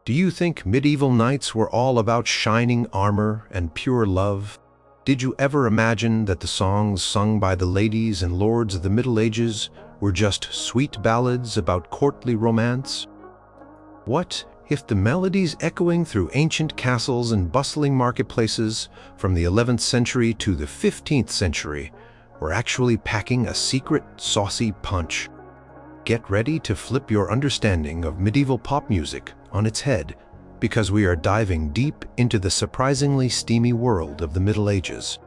Do you think medieval knights were all about shining armor and pure love? Did you ever imagine that the songs sung by the ladies and lords of the Middle Ages were just sweet ballads about courtly romance? What if the melodies echoing through ancient castles and bustling marketplaces from the 11th century to the 15th century were actually packing a secret, saucy punch? Get ready to flip your understanding of medieval pop music on its head, because we are diving deep into the surprisingly steamy world of the Middle Ages.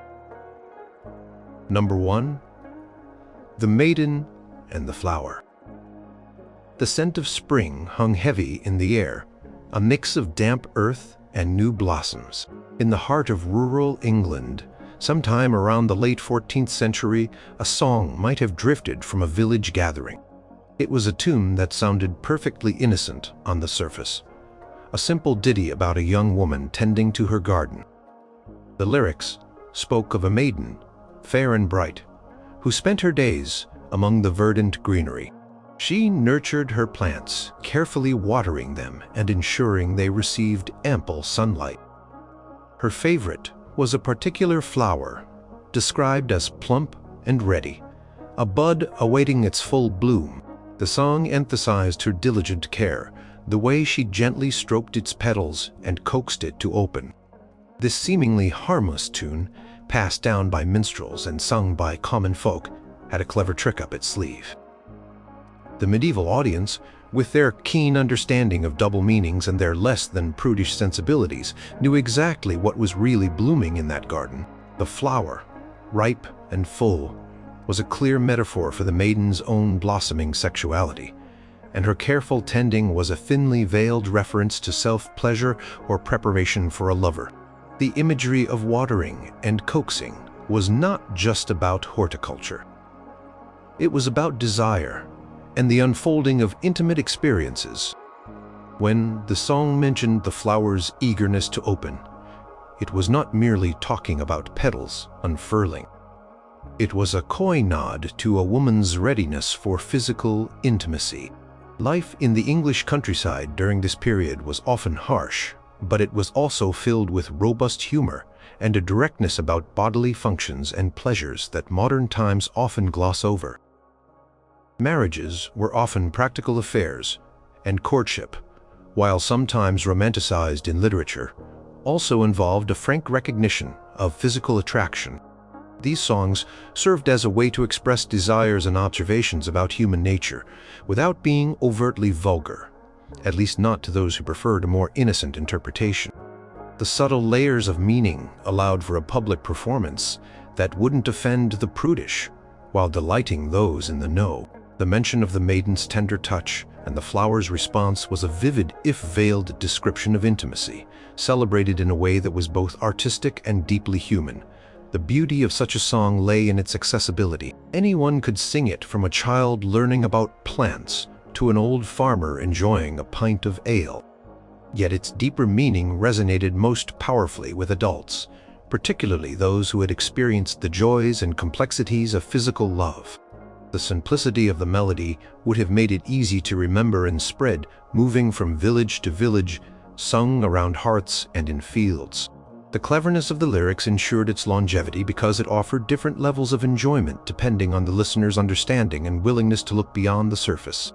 Number 1. The Maiden and the Flower. The scent of spring hung heavy in the air, a mix of damp earth and new blossoms. In the heart of rural England, sometime around the late 14th century, a song might have drifted from a village gathering. It was a tune that sounded perfectly innocent on the surface, a simple ditty about a young woman tending to her garden. The lyrics spoke of a maiden, fair and bright, who spent her days among the verdant greenery. She nurtured her plants, carefully watering them and ensuring they received ample sunlight. Her favorite was a particular flower, described as plump and ready, a bud awaiting its full bloom. The song emphasized her diligent care, the way she gently stroked its petals and coaxed it to open. This seemingly harmless tune, passed down by minstrels and sung by common folk, had a clever trick up its sleeve. The medieval audience, with their keen understanding of double meanings and their less than prudish sensibilities, knew exactly what was really blooming in that garden. The flower, ripe and full, was a clear metaphor for the maiden's own blossoming sexuality, and her careful tending was a thinly veiled reference to self-pleasure or preparation for a lover. The imagery of watering and coaxing was not just about horticulture. It was about desire and the unfolding of intimate experiences. When the song mentioned the flower's eagerness to open, it was not merely talking about petals unfurling. It was a coy nod to a woman's readiness for physical intimacy. Life in the English countryside during this period was often harsh, but it was also filled with robust humor and a directness about bodily functions and pleasures that modern times often gloss over. Marriages were often practical affairs, and courtship, while sometimes romanticized in literature, also involved a frank recognition of physical attraction. These songs served as a way to express desires and observations about human nature without being overtly vulgar, at least not to those who preferred a more innocent interpretation. The subtle layers of meaning allowed for a public performance that wouldn't offend the prudish while delighting those in the know. The mention of the maiden's tender touch and the flower's response was a vivid, if veiled, description of intimacy, celebrated in a way that was both artistic and deeply human. The beauty of such a song lay in its accessibility. Anyone could sing it, from a child learning about plants to an old farmer enjoying a pint of ale. Yet its deeper meaning resonated most powerfully with adults, particularly those who had experienced the joys and complexities of physical love. The simplicity of the melody would have made it easy to remember and spread, moving from village to village, sung around hearths and in fields. The cleverness of the lyrics ensured its longevity because it offered different levels of enjoyment depending on the listener's understanding and willingness to look beyond the surface.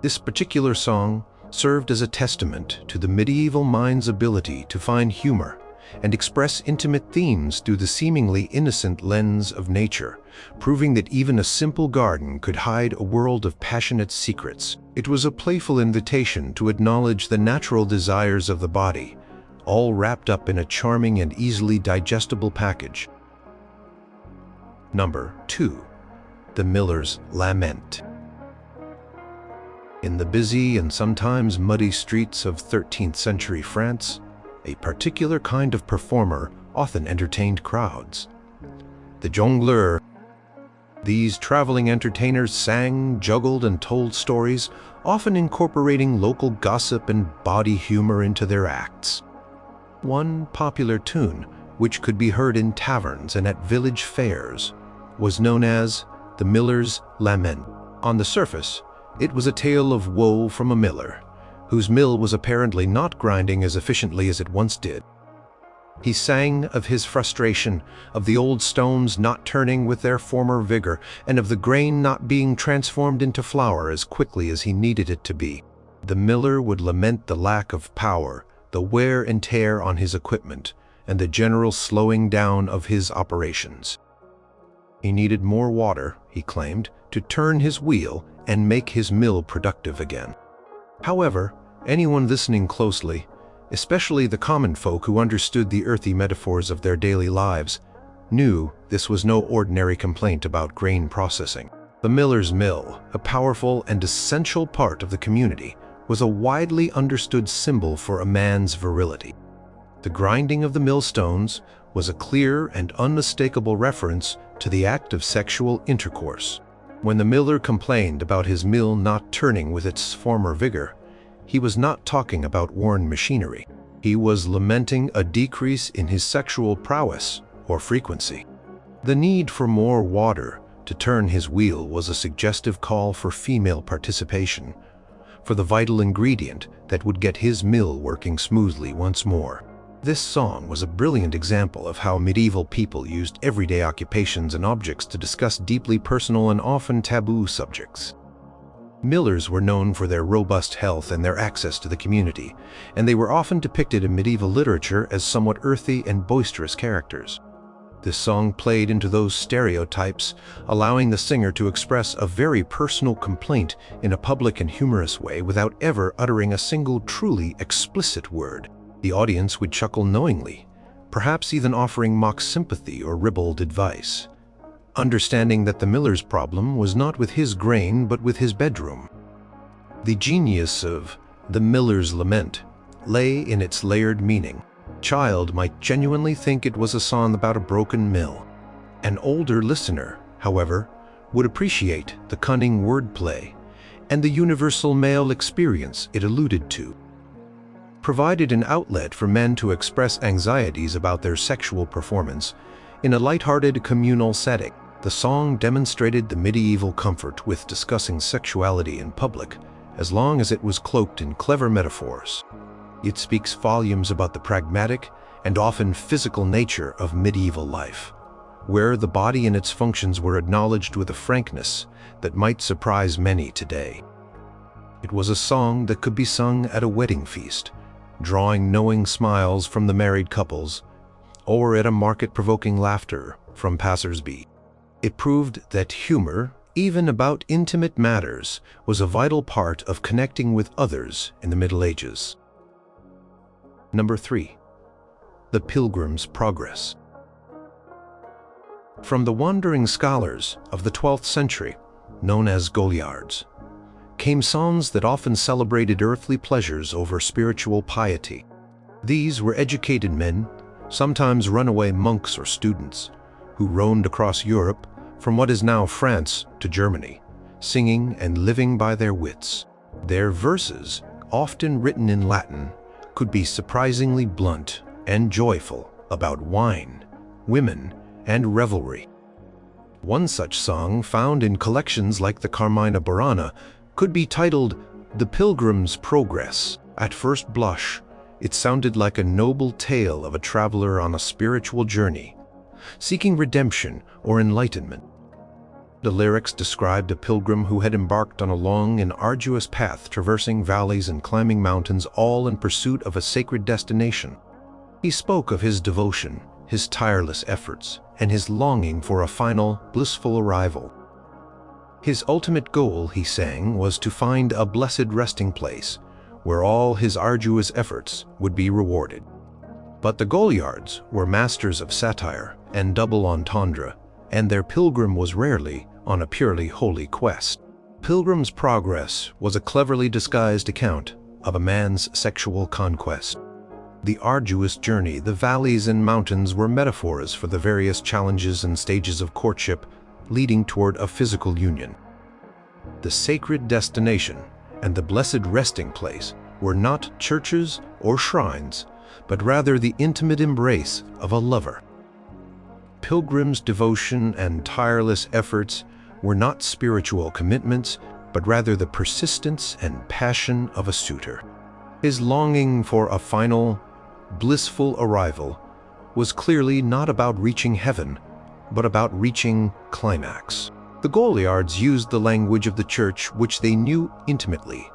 This particular song served as a testament to the medieval mind's ability to find humor and express intimate themes through the seemingly innocent lens of nature, proving that even a simple garden could hide a world of passionate secrets. It was a playful invitation to acknowledge the natural desires of the body, all wrapped up in a charming and easily digestible package. Number 2. The Millers Lament. In the busy and sometimes muddy streets of 13th century France, a particular kind of performer often entertained crowds. The jongleur. These traveling entertainers sang, juggled, and told stories, often incorporating local gossip and body humor into their acts. One popular tune, which could be heard in taverns and at village fairs, was known as the Millers Lament. On the surface, it was a tale of woe from a miller, whose mill was apparently not grinding as efficiently as it once did. He sang of his frustration, of the old stones not turning with their former vigor, and of the grain not being transformed into flour as quickly as he needed it to be. The miller would lament the lack of power, the wear and tear on his equipment, and the general slowing down of his operations. He needed more water, he claimed, to turn his wheel and make his mill productive again. However, anyone listening closely, especially the common folk who understood the earthy metaphors of their daily lives, knew this was no ordinary complaint about grain processing. The miller's mill, a powerful and essential part of the community, was a widely understood symbol for a man's virility. The grinding of the millstones was a clear and unmistakable reference to the act of sexual intercourse. When the miller complained about his mill not turning with its former vigor, he was not talking about worn machinery. He was lamenting a decrease in his sexual prowess or frequency. The need for more water to turn his wheel was a suggestive call for female participation, for the vital ingredient that would get his mill working smoothly once more. This song was a brilliant example of how medieval people used everyday occupations and objects to discuss deeply personal and often taboo subjects. Millers were known for their robust health and their access to the community, and they were often depicted in medieval literature as somewhat earthy and boisterous characters. This song played into those stereotypes, allowing the singer to express a very personal complaint in a public and humorous way without ever uttering a single truly explicit word. The audience would chuckle knowingly, perhaps even offering mock sympathy or ribald advice, understanding that the miller's problem was not with his grain but with his bedroom. The genius of the Millers Lament lay in its layered meaning. A child might genuinely think it was a song about a broken mill. An older listener, however, would appreciate the cunning wordplay and the universal male experience it alluded to. Provided an outlet for men to express anxieties about their sexual performance in a lighthearted communal setting, the song demonstrated the medieval comfort with discussing sexuality in public, as long as it was cloaked in clever metaphors. It speaks volumes about the pragmatic and often physical nature of medieval life, where the body and its functions were acknowledged with a frankness that might surprise many today. It was a song that could be sung at a wedding feast, drawing knowing smiles from the married couples, or at a market-provoking laughter from passers-by. It proved that humor, even about intimate matters, was a vital part of connecting with others in the Middle Ages. Number 3. The Pilgrims' Progress. From the wandering scholars of the 12th century, known as Goliards, came songs that often celebrated earthly pleasures over spiritual piety. These were educated men, sometimes runaway monks or students, who roamed across Europe from what is now France to Germany, singing and living by their wits. Their verses, often written in Latin, could be surprisingly blunt and joyful about wine, women, and revelry. One such song, found in collections like the Carmina Burana, could be titled The Pilgrims' Progress. At first blush, it sounded like a noble tale of a traveler on a spiritual journey, seeking redemption or enlightenment. The lyrics described a pilgrim who had embarked on a long and arduous path, traversing valleys and climbing mountains, all in pursuit of a sacred destination. He spoke of his devotion, his tireless efforts, and his longing for a final, blissful arrival. His ultimate goal, he sang, was to find a blessed resting place, where all his arduous efforts would be rewarded. But the Goliards were masters of satire and double entendre, and their pilgrim was rarely on a purely holy quest. Pilgrim's Progress was a cleverly disguised account of a man's sexual conquest. The arduous journey, the valleys and mountains were metaphors for the various challenges and stages of courtship leading toward a physical union. The sacred destination and the blessed resting place were not churches or shrines, but rather the intimate embrace of a lover. Pilgrim's devotion and tireless efforts were not spiritual commitments, but rather the persistence and passion of a suitor. His longing for a final, blissful arrival was clearly not about reaching heaven, but about reaching climax. The Goliards used the language of the church, which they knew intimately,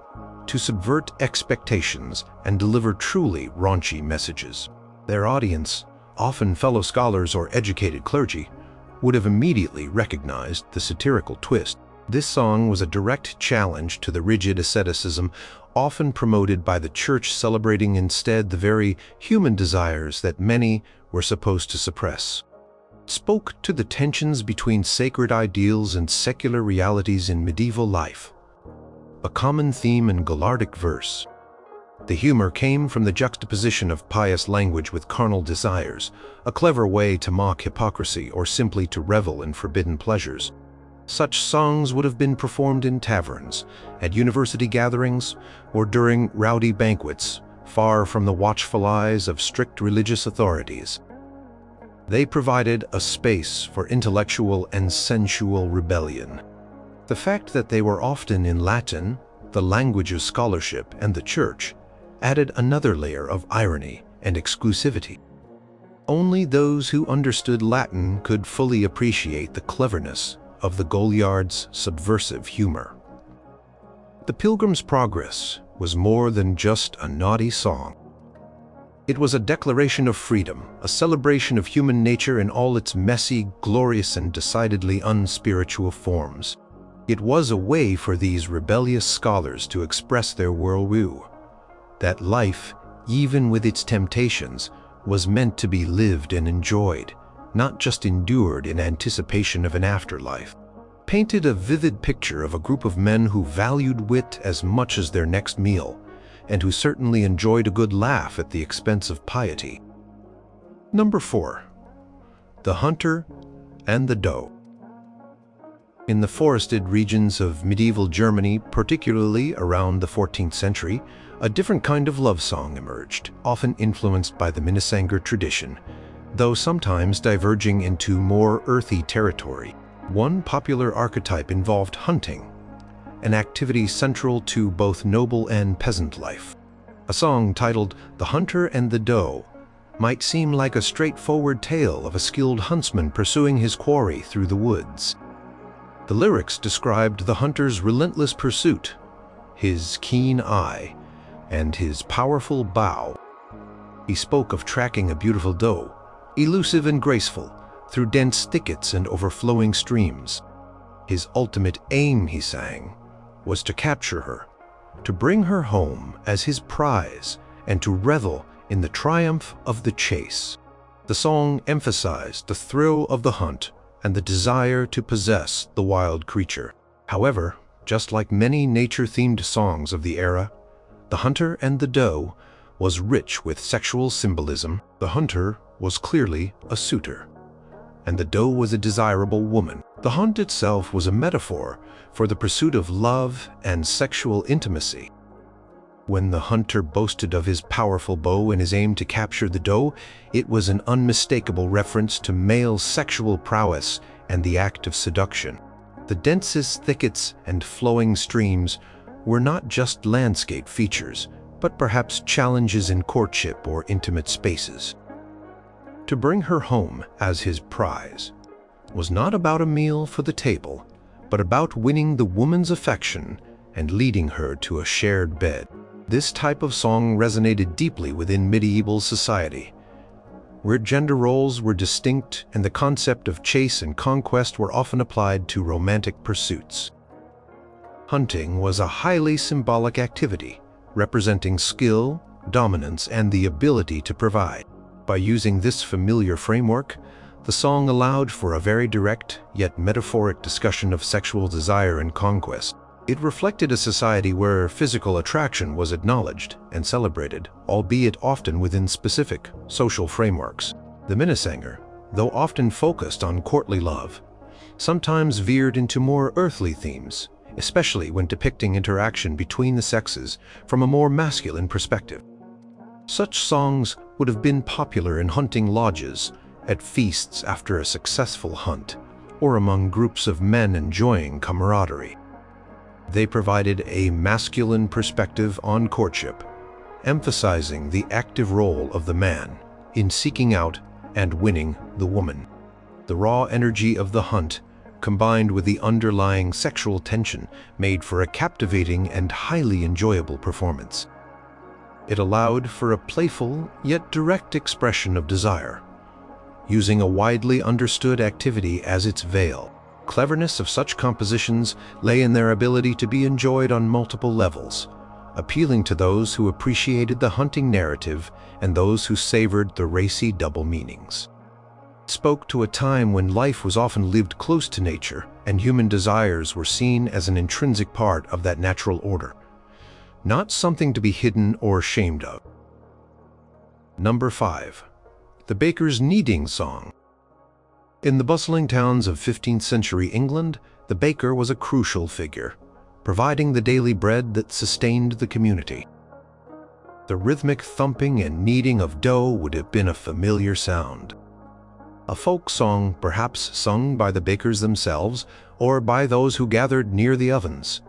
to subvert expectations and deliver truly raunchy messages. Their audience, often fellow scholars or educated clergy, would have immediately recognized the satirical twist. This song was a direct challenge to the rigid asceticism often promoted by the church, celebrating instead the very human desires that many were supposed to suppress. It spoke to the tensions between sacred ideals and secular realities in medieval life, a common theme in Goliardic verse. The humor came from the juxtaposition of pious language with carnal desires, a clever way to mock hypocrisy or simply to revel in forbidden pleasures. Such songs would have been performed in taverns, at university gatherings, or during rowdy banquets, far from the watchful eyes of strict religious authorities. They provided a space for intellectual and sensual rebellion. The fact that they were often in Latin, the language of scholarship and the church, added another layer of irony and exclusivity. Only those who understood Latin could fully appreciate the cleverness of the Goliards' subversive humor. The Pilgrims Progress was more than just a naughty song. It was a declaration of freedom, a celebration of human nature in all its messy, glorious, and decidedly unspiritual forms. It was a way for these rebellious scholars to express their worldview, that life, even with its temptations, was meant to be lived and enjoyed, not just endured in anticipation of an afterlife. Painted a vivid picture of a group of men who valued wit as much as their next meal, and who certainly enjoyed a good laugh at the expense of piety. Number 4. The Hunter and the Doe. In the forested regions of medieval Germany, particularly around the 14th century, a different kind of love song emerged, often influenced by the Minnesänger tradition, though sometimes diverging into more earthy territory. One popular archetype involved hunting, an activity central to both noble and peasant life. A song titled "The Hunter and the Doe" might seem like a straightforward tale of a skilled huntsman pursuing his quarry through the woods. The lyrics described the hunter's relentless pursuit, his keen eye, and his powerful bow. He spoke of tracking a beautiful doe, elusive and graceful, through dense thickets and overflowing streams. His ultimate aim, he sang, was to capture her, to bring her home as his prize, and to revel in the triumph of the chase. The song emphasized the thrill of the hunt and the desire to possess the wild creature. However, just like many nature-themed songs of the era, The Hunter and the Doe was rich with sexual symbolism. The hunter was clearly a suitor, and the doe was a desirable woman. The hunt itself was a metaphor for the pursuit of love and sexual intimacy. When the hunter boasted of his powerful bow and his aim to capture the doe, it was an unmistakable reference to male sexual prowess and the act of seduction. The densest thickets and flowing streams were not just landscape features, but perhaps challenges in courtship or intimate spaces. To bring her home as his prize was not about a meal for the table, but about winning the woman's affection and leading her to a shared bed. This type of song resonated deeply within medieval society, where gender roles were distinct and the concept of chase and conquest were often applied to romantic pursuits. Hunting was a highly symbolic activity, representing skill, dominance, and the ability to provide. By using this familiar framework, the song allowed for a very direct yet metaphoric discussion of sexual desire and conquest. It reflected a society where physical attraction was acknowledged and celebrated, albeit often within specific social frameworks. The Minnesänger, though often focused on courtly love, sometimes veered into more earthly themes, especially when depicting interaction between the sexes from a more masculine perspective. Such songs would have been popular in hunting lodges, at feasts after a successful hunt, or among groups of men enjoying camaraderie. They provided a masculine perspective on courtship, emphasizing the active role of the man in seeking out and winning the woman. The raw energy of the hunt, combined with the underlying sexual tension, made for a captivating and highly enjoyable performance. It allowed for a playful yet direct expression of desire, using a widely understood activity as its veil. Cleverness of such compositions lay in their ability to be enjoyed on multiple levels, appealing to those who appreciated the hunting narrative and those who savored the racy double meanings. It spoke to a time when life was often lived close to nature and human desires were seen as an intrinsic part of that natural order, not something to be hidden or ashamed of. Number 5. The Baker's Kneading Song. In the bustling towns of 15th century England, the baker was a crucial figure, providing the daily bread that sustained the community. The rhythmic thumping and kneading of dough would have been a familiar sound. A folk song, perhaps sung by the bakers themselves or by those who gathered near the ovens,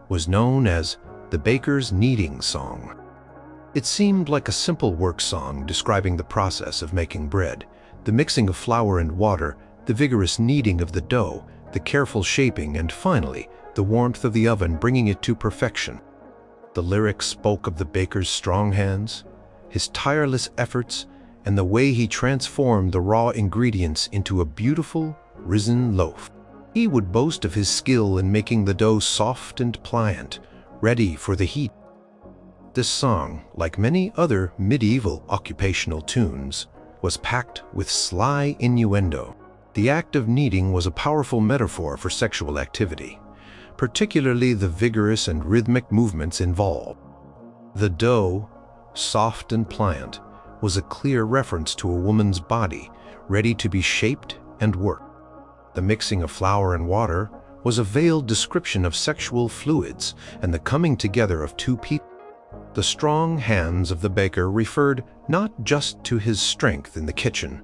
was known as the Baker's Kneading Song. It seemed like a simple work song describing the process of making bread, the mixing of flour and water, the vigorous kneading of the dough, the careful shaping, and finally, the warmth of the oven bringing it to perfection. The lyrics spoke of the baker's strong hands, his tireless efforts, and the way he transformed the raw ingredients into a beautiful, risen loaf. He would boast of his skill in making the dough soft and pliant, ready for the heat. This song, like many other medieval occupational tunes, was packed with sly innuendo. The act of kneading was a powerful metaphor for sexual activity, particularly the vigorous and rhythmic movements involved. The dough, soft and pliant, was a clear reference to a woman's body, ready to be shaped and worked. The mixing of flour and water was a veiled description of sexual fluids and the coming together of two people. The strong hands of the baker referred not just to his strength in the kitchen,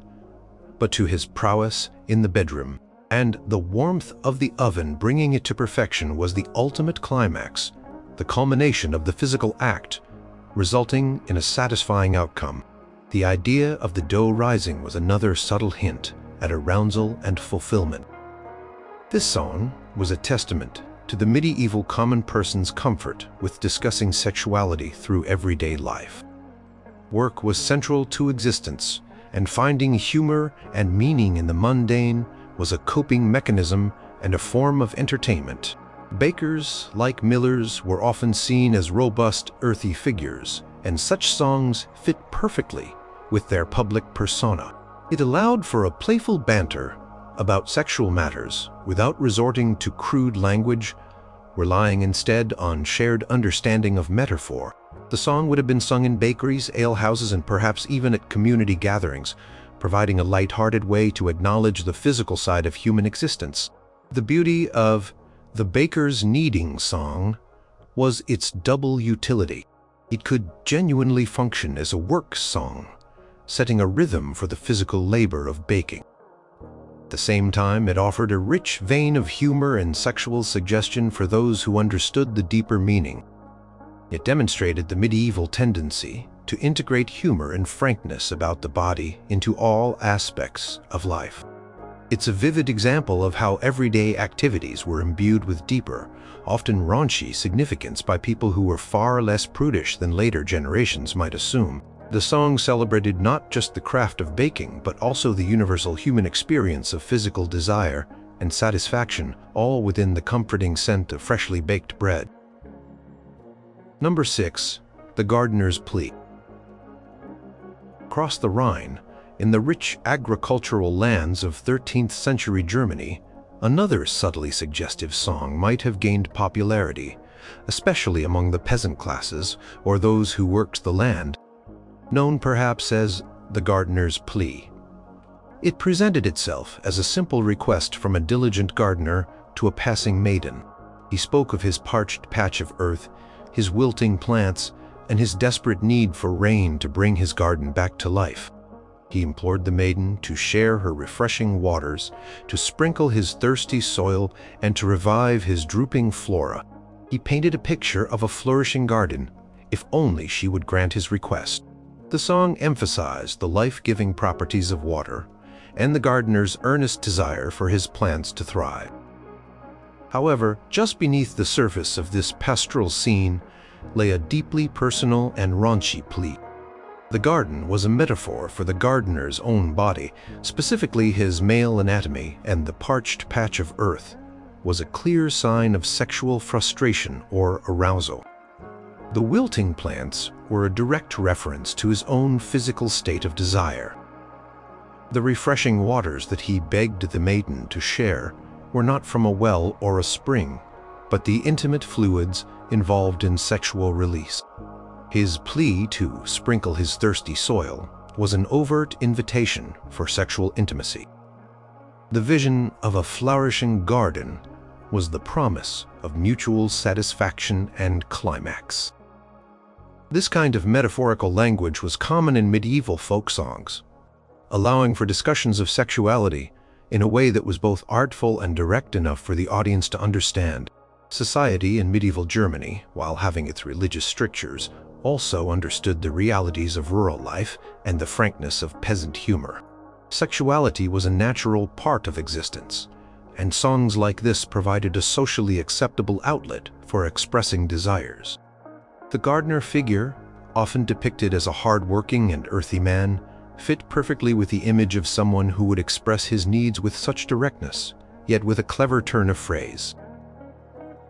but to his prowess in the bedroom, and the warmth of the oven bringing it to perfection was the ultimate climax, the culmination of the physical act, resulting in a satisfying outcome. The idea of the dough rising was another subtle hint at arousal and fulfillment. This song was a testament to the medieval common person's comfort with discussing sexuality through everyday life. Work was central to existence, and finding humor and meaning in the mundane was a coping mechanism and a form of entertainment. Bakers, like millers, were often seen as robust, earthy figures, and such songs fit perfectly with their public persona. It allowed for a playful banter about sexual matters without resorting to crude language, relying instead on shared understanding of metaphor. The song would have been sung in bakeries, alehouses, and perhaps even at community gatherings, providing a light-hearted way to acknowledge the physical side of human existence. The beauty of the Baker's Kneading Song was its double utility. It could genuinely function as a work song, setting a rhythm for the physical labor of baking. At the same time, it offered a rich vein of humor and sexual suggestion for those who understood the deeper meaning. It demonstrated the medieval tendency to integrate humor and frankness about the body into all aspects of life. It's a vivid example of how everyday activities were imbued with deeper, often raunchy significance by people who were far less prudish than later generations might assume. The song celebrated not just the craft of baking, but also the universal human experience of physical desire and satisfaction, all within the comforting scent of freshly baked bread. Number 6. The Gardener's Plea. Across the Rhine, in the rich agricultural lands of 13th century Germany, another subtly suggestive song might have gained popularity, especially among the peasant classes or those who worked the land, known perhaps as the Gardener's Plea. It presented itself as a simple request from a diligent gardener to a passing maiden. He spoke of his parched patch of earth, his wilting plants, and his desperate need for rain to bring his garden back to life. He implored the maiden to share her refreshing waters, to sprinkle his thirsty soil, and to revive his drooping flora. He painted a picture of a flourishing garden, if only she would grant his request. The song emphasized the life-giving properties of water and the gardener's earnest desire for his plants to thrive. However, just beneath the surface of this pastoral scene lay a deeply personal and raunchy plea. The garden was a metaphor for the gardener's own body, specifically his male anatomy, and the parched patch of earth was a clear sign of sexual frustration or arousal. The wilting plants were a direct reference to his own physical state of desire. The refreshing waters that he begged the maiden to share were not from a well or a spring, but the intimate fluids involved in sexual release. His plea to sprinkle his thirsty soil was an overt invitation for sexual intimacy. The vision of a flourishing garden was the promise of mutual satisfaction and climax. This kind of metaphorical language was common in medieval folk songs, allowing for discussions of sexuality in a way that was both artful and direct enough for the audience to understand. Society in medieval Germany, while having its religious strictures, also understood the realities of rural life and the frankness of peasant humor. Sexuality was a natural part of existence, and songs like this provided a socially acceptable outlet for expressing desires. The gardener figure, often depicted as a hard-working and earthy man, fit perfectly with the image of someone who would express his needs with such directness, yet with a clever turn of phrase.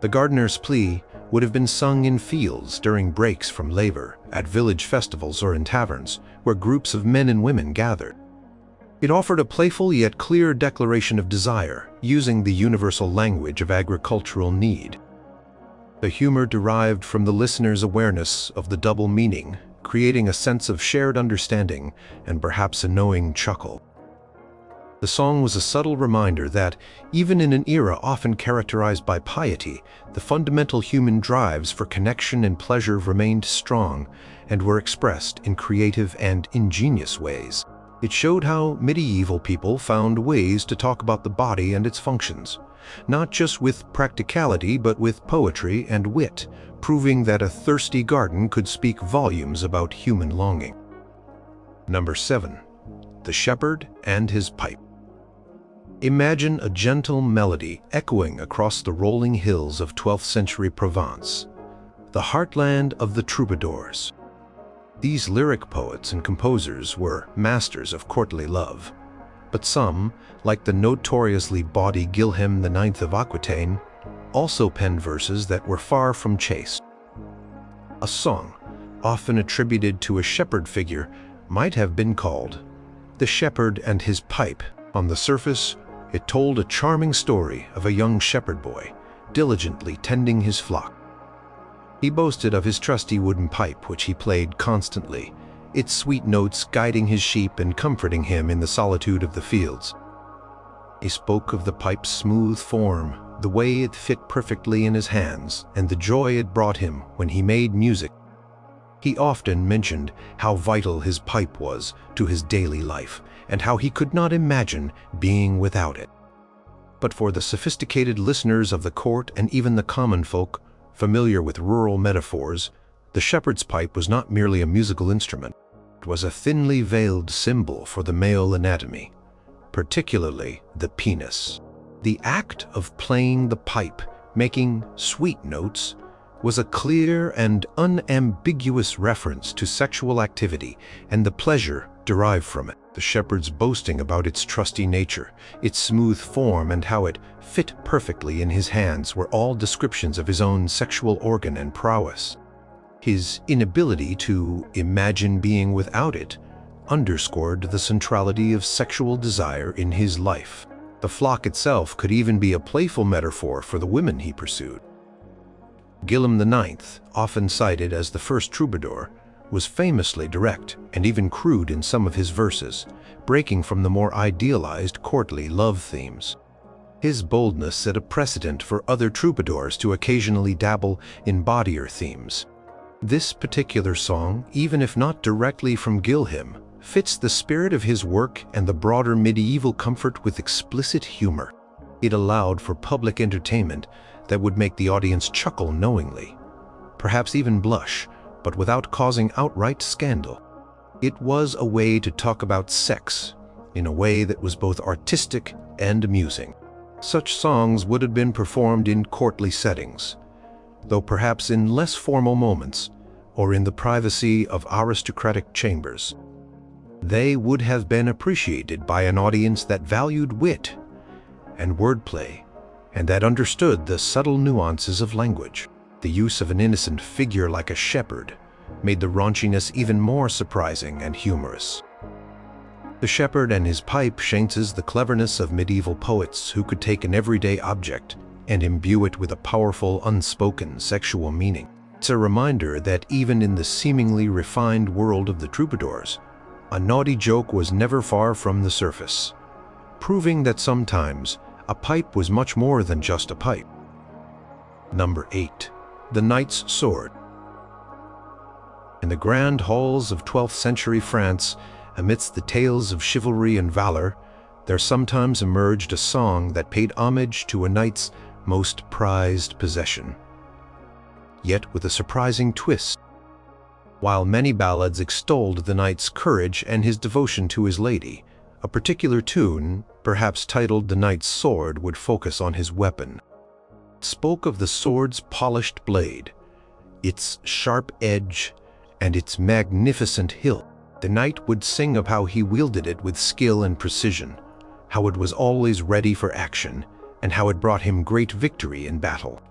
The gardener's plea would have been sung in fields during breaks from labor, at village festivals or in taverns, where groups of men and women gathered. It offered a playful yet clear declaration of desire, using the universal language of agricultural need. The humor derived from the listener's awareness of the double meaning, creating a sense of shared understanding and perhaps a knowing chuckle. The song was a subtle reminder that, even in an era often characterized by piety, the fundamental human drives for connection and pleasure remained strong and were expressed in creative and ingenious ways. It showed how medieval people found ways to talk about the body and its functions, not just with practicality but with poetry and wit, proving that a thirsty garden could speak volumes about human longing. Number 7. The Shepherd and His Pipe. Imagine a gentle melody echoing across the rolling hills of 12th century Provence, the heartland of the troubadours. These lyric poets and composers were masters of courtly love, but some, like the notoriously bawdy Guilhem IX of Aquitaine, also penned verses that were far from chaste. A song, often attributed to a shepherd figure, might have been called The Shepherd and His Pipe. On the surface, it told a charming story of a young shepherd boy diligently tending his flock. He boasted of his trusty wooden pipe, which he played constantly, its sweet notes guiding his sheep and comforting him in the solitude of the fields. He spoke of the pipe's smooth form, the way it fit perfectly in his hands, and the joy it brought him when he made music. He often mentioned how vital his pipe was to his daily life, and how he could not imagine being without it. But for the sophisticated listeners of the court and even the common folk, familiar with rural metaphors, the shepherd's pipe was not merely a musical instrument. It was a thinly veiled symbol for the male anatomy, particularly the penis. The act of playing the pipe, making sweet notes, was a clear and unambiguous reference to sexual activity and the pleasure derived from it. The shepherd's boasting about its trusty nature, its smooth form, and how it fit perfectly in his hands were all descriptions of his own sexual organ and prowess. His inability to imagine being without it underscored the centrality of sexual desire in his life. The flock itself could even be a playful metaphor for the women he pursued. Guilhem IX, often cited as the first troubadour, was famously direct and even crude in some of his verses, breaking from the more idealized courtly love themes. His boldness set a precedent for other troubadours to occasionally dabble in bawdier themes. This particular song, even if not directly from Guilhem, fits the spirit of his work and the broader medieval comfort with explicit humor. It allowed for public entertainment that would make the audience chuckle knowingly, perhaps even blush, but without causing outright scandal. It was a way to talk about sex in a way that was both artistic and amusing. Such songs would have been performed in courtly settings, though perhaps in less formal moments or in the privacy of aristocratic chambers. They would have been appreciated by an audience that valued wit and wordplay and that understood the subtle nuances of language. The use of an innocent figure like a shepherd made the raunchiness even more surprising and humorous. The shepherd and his pipe chances the cleverness of medieval poets who could take an everyday object and imbue it with a powerful, unspoken sexual meaning. It's a reminder that even in the seemingly refined world of the troubadours, a naughty joke was never far from the surface, proving that sometimes a pipe was much more than just a pipe. Number 8. The Knight's Sword. In the grand halls of 12th century France, amidst the tales of chivalry and valor, there sometimes emerged a song that paid homage to a knight's most prized possession, yet with a surprising twist. While many ballads extolled the knight's courage and his devotion to his lady, a particular tune, perhaps titled The Knight's Sword, would focus on his weapon. It spoke of the sword's polished blade, its sharp edge, and its magnificent hilt. The knight would sing of how he wielded it with skill and precision, how it was always ready for action, and how it brought him great victory in battle.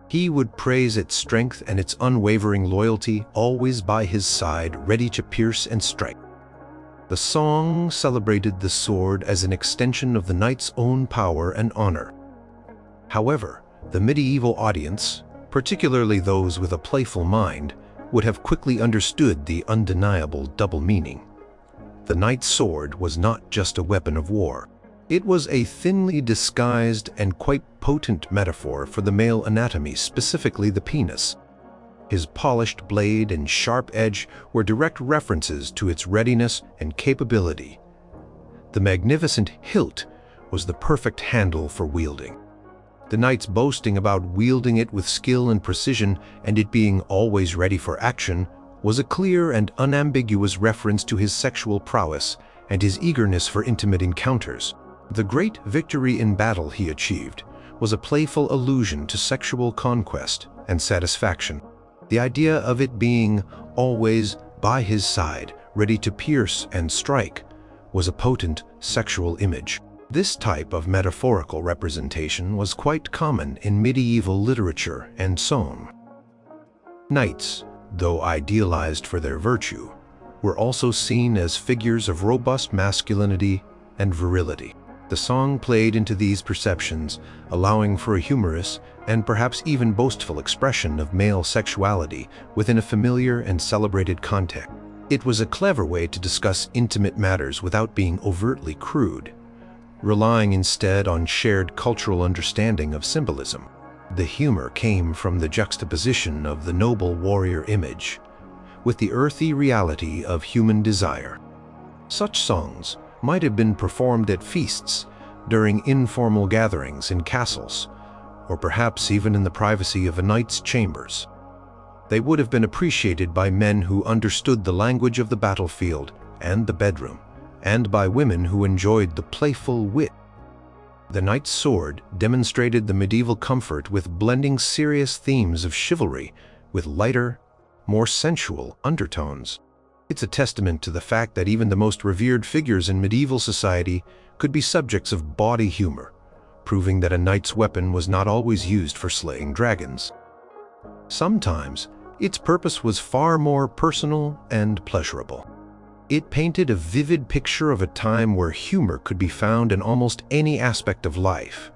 He would praise its strength and its unwavering loyalty, always by his side, ready to pierce and strike. The song celebrated the sword as an extension of the knight's own power and honor. However, the medieval audience, particularly those with a playful mind, would have quickly understood the undeniable double meaning. The knight's sword was not just a weapon of war. It was a thinly disguised and quite potent metaphor for the male anatomy, specifically the penis. His polished blade and sharp edge were direct references to its readiness and capability. The magnificent hilt was the perfect handle for wielding. The knight's boasting about wielding it with skill and precision and it being always ready for action was a clear and unambiguous reference to his sexual prowess and his eagerness for intimate encounters. The great victory in battle he achieved was a playful allusion to sexual conquest and satisfaction. The idea of it being always by his side, ready to pierce and strike, was a potent sexual image. This type of metaphorical representation was quite common in medieval literature and song. Knights, though idealized for their virtue, were also seen as figures of robust masculinity and virility. The song played into these perceptions, allowing for a humorous and perhaps even boastful expression of male sexuality within a familiar and celebrated context. It was a clever way to discuss intimate matters without being overtly crude, relying instead on shared cultural understanding of symbolism. The humor came from the juxtaposition of the noble warrior image with the earthy reality of human desire. Such songs might have been performed at feasts, during informal gatherings in castles, or perhaps even in the privacy of a knight's chambers. They would have been appreciated by men who understood the language of the battlefield and the bedroom, and by women who enjoyed the playful wit. The knight's sword demonstrated the medieval comfort with blending serious themes of chivalry with lighter, more sensual undertones. It's a testament to the fact that even the most revered figures in medieval society could be subjects of bawdy humor, proving that a knight's weapon was not always used for slaying dragons. Sometimes, its purpose was far more personal and pleasurable. It painted a vivid picture of a time where humor could be found in almost any aspect of life,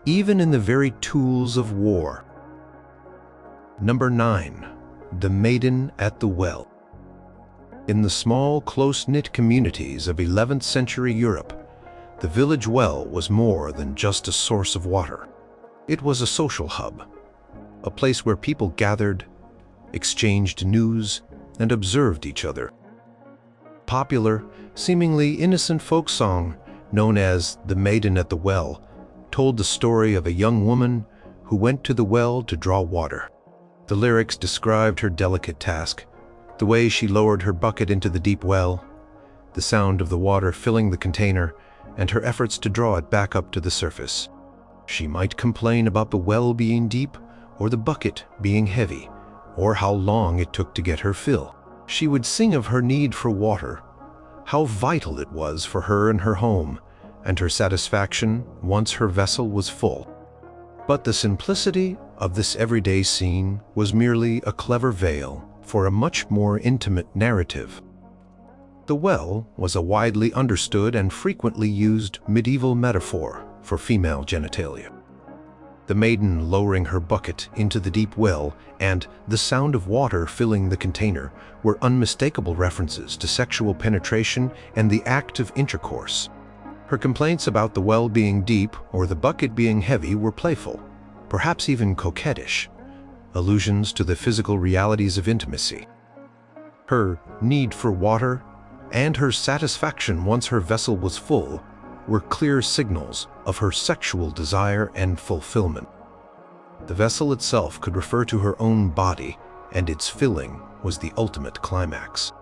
even in the very tools of war. Number 9. The Maiden at the Well. In the small, close-knit communities of 11th century Europe, the village well was more than just a source of water. It was a social hub, a place where people gathered, exchanged news, and observed each other. Popular, seemingly innocent folk song known as The Maiden at the Well told the story of a young woman who went to the well to draw water. The lyrics described her delicate task, The way she lowered her bucket into the deep well, the sound of the water filling the container, and her efforts to draw it back up to the surface. She might complain about the well being deep, or the bucket being heavy, or how long it took to get her fill. She would sing of her need for water, how vital it was for her and her home, and her satisfaction once her vessel was full. But the simplicity of this everyday scene was merely a clever veil for a much more intimate narrative. The well was a widely understood and frequently used medieval metaphor for female genitalia. The maiden lowering her bucket into the deep well and the sound of water filling the container were unmistakable references to sexual penetration and the act of intercourse. Her complaints about the well being deep or the bucket being heavy were playful, perhaps even coquettish, allusions to the physical realities of intimacy. Her need for water and her satisfaction once her vessel was full were clear signals of her sexual desire and fulfillment. The vessel itself could refer to her own body, and its filling was the ultimate climax.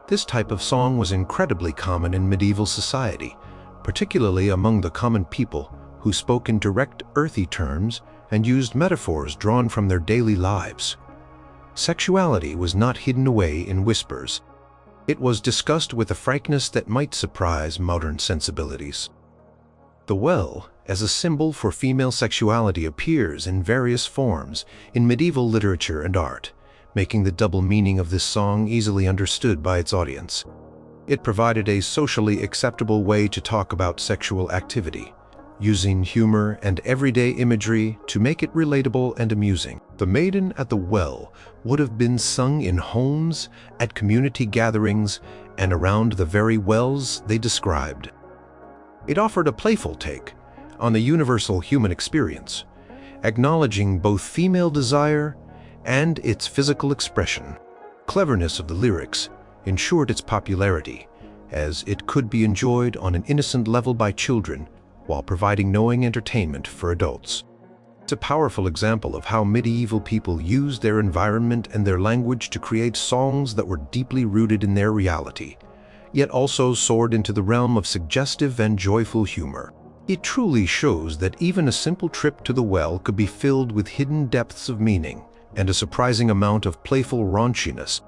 This type of song was incredibly common in medieval society, particularly among the common people who spoke in direct, earthy terms and used metaphors drawn from their daily lives. Sexuality was not hidden away in whispers. It was discussed with a frankness that might surprise modern sensibilities. The well, as a symbol for female sexuality, appears in various forms in medieval literature and art, making the double meaning of this song easily understood by its audience. It provided a socially acceptable way to talk about sexual activity, using humor and everyday imagery to make it relatable and amusing. The Maiden at the Well would have been sung in homes, at community gatherings, and around the very wells they described. It offered a playful take on the universal human experience, acknowledging both female desire and its physical expression. Cleverness of the lyrics ensured its popularity, as it could be enjoyed on an innocent level by children while providing knowing entertainment for adults. It's a powerful example of how medieval people used their environment and their language to create songs that were deeply rooted in their reality, yet also soared into the realm of suggestive and joyful humor. It truly shows that even a simple trip to the well could be filled with hidden depths of meaning and a surprising amount of playful raunchiness.